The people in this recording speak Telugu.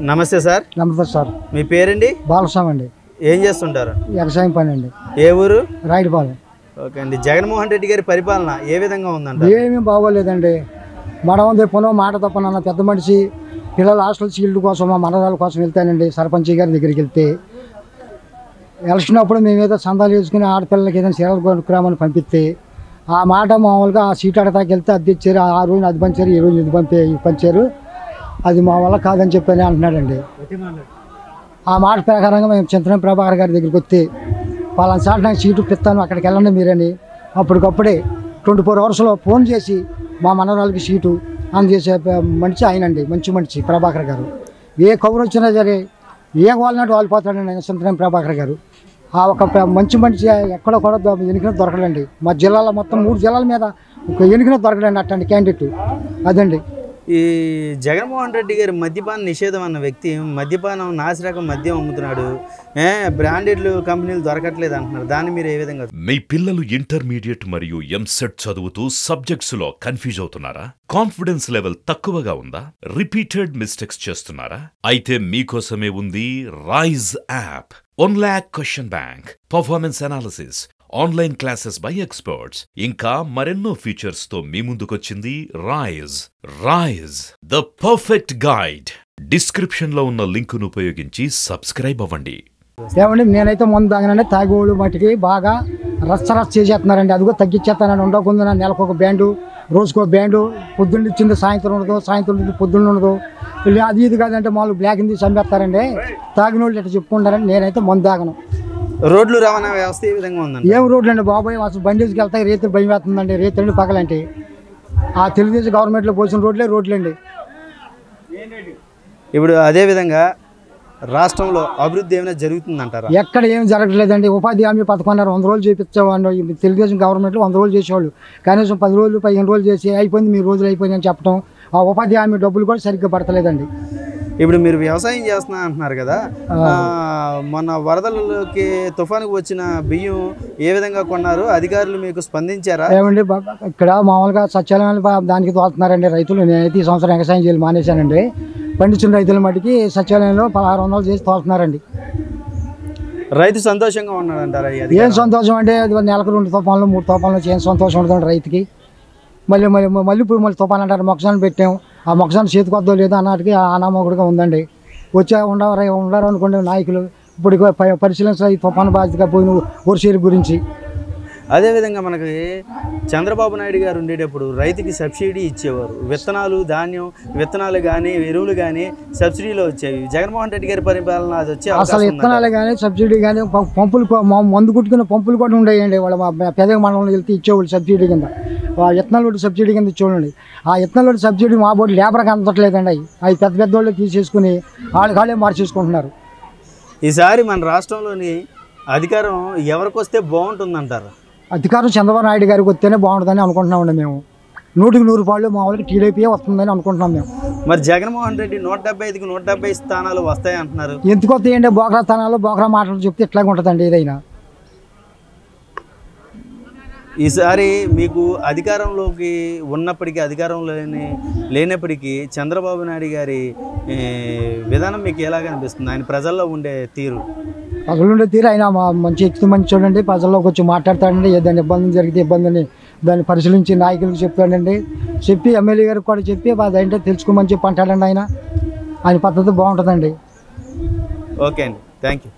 నమస్తే సార్. నమస్తే సార్. మీ పేరండి? బాలస్వామి అండి. ఏం చేస్తుంటారు? వ్యవసాయం పని అండి. ఏ ఊరు? రాయుడుపాలెం. ఓకే అండి. జగన్మోహన్ రెడ్డి గారి పరిపాలన ఏ విధంగా ఉందంట? ఏమీ బాగోలేదండి. మనవందే పునః మాట తప్పనన్న పెద్ద మనిషి పిల్లల హాస్టల్ సీల్డ్ కోసం మా మనరాల కోసం వెళ్తానండి. సర్పంచ్ గారి దగ్గరికి వెళ్తే ఎలక్షన్ అప్పుడు మేమేదో సందాలు వేసుకుని ఆడపిల్లలకి ఏదైనా చీరలు కొనుక్కురామని పంపిస్తే ఆ మాట మామూలుగా ఆ సీట్ అడతాకి వెళ్తే అది తెచ్చారు, ఆ రోజున అది పంచారు, ఈ రోజు ఇది పంచారు, అది మా వల్ల కాదని చెప్పని అంటున్నాడండి. ఆ మాట ప్రకారంగా మేము చింతన ప్రభాకర్ గారి దగ్గరికి వస్తే వాళ్ళని సార్ నాకు సీటు పిస్తాను అక్కడికి వెళ్ళండి మీరని అప్పటికప్పుడే 24 అవర్స్లో ఫోన్ చేసి మా మనవరాలకి సీటు అందజేసే మనిషి ఆయనండి. మంచి మనిషి ప్రభాకర్ గారు. ఏ కబురు వచ్చినా సరే ఏ వాళ్ళనట్టు వాలిపోతాడండి ఆయన చింతన ప్రభాకర్ గారు. ఆ ఒక మంచి మనిషి ఎక్కడ కూడా ఎన్నికన దొరకడండి. మా జిల్లాలో మొత్తం 3 జిల్లాల మీద ఒక ఎన్నికన దొరకడండి అట్లాంటి క్యాండిడేట్ అదండి. ఈ జగన్మోహన్ రెడ్డి గారి మద్యపాన నిషేధం అన్న వ్యక్తి మద్యపానం నాసిరకం మద్యం అమ్ముతున్నాడు, బ్రాండెడ్ కంపెనీలు దొరకట్లేదు అంటున్నారు. దాన్ని మీరు ఏ విధంగా? మీ పిల్లలు ఇంటర్మీడియట్ మరియు ఎంసెట్ చదువుతూ సబ్జెక్ట్స్ లో కన్ఫ్యూజ్ అవుతున్నారా? కాన్ఫిడెన్స్ లెవెల్ తక్కువగా ఉందా? రిపీటెడ్ మిస్టేక్స్ చేస్తున్నారా? అయితే మీకోసమే ఉంది Rise app. 1 lakh question bank, performance analysis, online classes by experts, ఇంకా మరెన్నో ఫీచర్స్ తో మీ ముందుకొచ్చింది Rise the perfect guide. Description లో ఉన్న లింకును ఉపయోగించి సబ్స్క్రైబ్ అవ్వండి. ఏమండి, నేనైతే ముందు తాగినండి. తాగేవాళ్ళు మటుకి బాగా రచ్చ చేసేస్తున్నారండి. అదిగో తగ్గించేస్తానని ఉండకుండా నెలకు 1 బ్యాండు, రోజుకో బ్యాండు, పొద్దున్న ఇచ్చింది సాయంత్రం ఉండదు, సాయంత్రం నుంచి పొద్దున్న ఉండదు. అది ఇది కాదంటే మామూలు బ్లాక్ కింద చంపేస్తారండి. తాగిన వాళ్ళు ఇట్లా చెప్పుకుంటారండి. నేనైతే ముందు తాగను. రోడ్లు రవాణా వ్యవస్థ ఏ విధంగా ఉందండి? ఏం రోడ్లు అండి బాబాయ్, అసలు బండికి వెళ్తాయి రేతులు భయం వేస్తుందండి. రేతులు పగలంటే ఆ తెలుగుదేశం గవర్నమెంట్లో పోసిన రోడ్లండి. ఇప్పుడు అదేవిధంగా రాష్ట్రంలో అభివృద్ధి ఏమైనా జరుగుతుందంటారా? ఎక్కడ ఏం జరగట్లేదండి. ఉపాధి హామీ పథకం 100 రోజులు చేపించేవాళ్ళు తెలుగుదేశం గవర్నమెంట్లో. 100 రోజులు చేసేవాళ్ళు, కనీసం 10 రోజులు 15 రోజులు చేసి అయిపోయింది మీ రోజులు అయిపోయింది అని చెప్పడం. ఆ ఉపాధి హామీ డబ్బులు కూడా సరిగ్గా పడతలేదండి. ఇప్పుడు మీరు వ్యవసాయం చేస్తున్నా అంటున్నారు కదా, మొన్న వరదలకి తుఫానుకు వచ్చిన బియ్యం ఏ విధంగా కొన్నారు? అధికారులు మీకు స్పందించారా? ఏమండి, ఇక్కడ మామూలుగా సచివాలయాలు దానికి తోలుతున్నారండి రైతులు. నేనైతే ఈ సంవత్సరం వ్యవసాయం చేయాలి మానేశానండి. పండించిన రైతుల మటుకి సచివాలయంలో 1600 చేసి తోలుతున్నారండి. రైతు సంతోషంగా ఉన్నాడంటారా? ఏం సంతోషం అంటే నెలకు 2 తుఫాన్లు 3 తుఫాన్లు ఏం సంతోషం ఉంటుంది రైతుకి. మళ్ళీ ఇప్పుడు తుఫాన్ అంటారు. మొక్కజొన్న పెట్టాం, ఆ మొక్కజొన్న చేతికొద్దో లేదో అన్నట్టుకి అనామకుడిగా ఉందండి. వచ్చే ఉండరు అనుకోండి నాయకులు. ఇప్పుడు పరిశీలించాలి ఈ తుఫాను బాధ్యతగా పోయిన వర్షాల గురించి. అదేవిధంగా మనకి చంద్రబాబు నాయుడు గారు ఉండేటప్పుడు రైతుకి సబ్సిడీ ఇచ్చేవారు. విత్తనాలు, ధాన్యం విత్తనాలు కానీ ఎరువులు కానీ సబ్సిడీలో వచ్చేవి. జగన్మోహన్ రెడ్డి గారి పరిపాలన అది వచ్చే అసలు విత్తనాలు కానీ సబ్సిడీ కానీ పంపులు మందు కుట్టుకున్న పంపులు కూడా ఉండేయండి. వాళ్ళ పెద్ద మండలంలో వెళ్తే ఇచ్చేవాళ్ళు సబ్సిడీ కింద. విత్తనాలు సబ్సిడీ కింద ఇచ్చేవాళ్ళండి. ఆ విత్తనాలు సబ్సిడీ మా బోర్డు లేబర్కి అందట్లేదండి. అవి పెద్ద వాళ్ళు తీసేసుకుని వాళ్ళే మార్చేసుకుంటున్నారు. ఈసారి మన రాష్ట్రంలోని అధికారం ఎవరికి వస్తే బాగుంటుందంటారు? అధికారం చంద్రబాబు నాయుడు గారికి వస్తేనే బాగుంటుందని అనుకుంటున్నామండి. మేము 100కి 100 పాళ్ళు మామూలుగా టీడీపీ వస్తుందని అనుకుంటున్నాం మేము. మరి జగన్మోహన్ రెడ్డి 175కి 170 స్థానాలు వస్తాయి అంటున్నారు. ఎందుకు వస్తాయండి? బోకరా స్థానాలు బోకరా మాటలు చెప్తే ఇట్లాగే ఉంటుందండి ఏదైనా. ఈసారి మీకు అధికారంలోకి ఉన్నప్పటికీ అధికారంలో లేనప్పటికీ చంద్రబాబు నాయుడు గారి విధానం మీకు ఎలాగ అనిపిస్తుంది? ఆయన ప్రజల్లో ఉండే తీరు? ప్రజలు ఉండే తీరు ఆయన మంచి వ్యక్తి, మంచి చూడండి. ప్రజల్లోకి వచ్చి మాట్లాడతాడండి. ఏదైనా ఇబ్బంది జరిగితే ఇబ్బందిని దాన్ని పరిశీలించి నాయకులకు చెప్తాడండి. చెప్పి ఎమ్మెల్యే గారికి కూడా చెప్పి అదేంటో తెలుసుకోమని చెప్పి అంటాడండి. ఆయన పద్ధతి బాగుంటుందండి. ఓకే అండి, థ్యాంక్ యూ.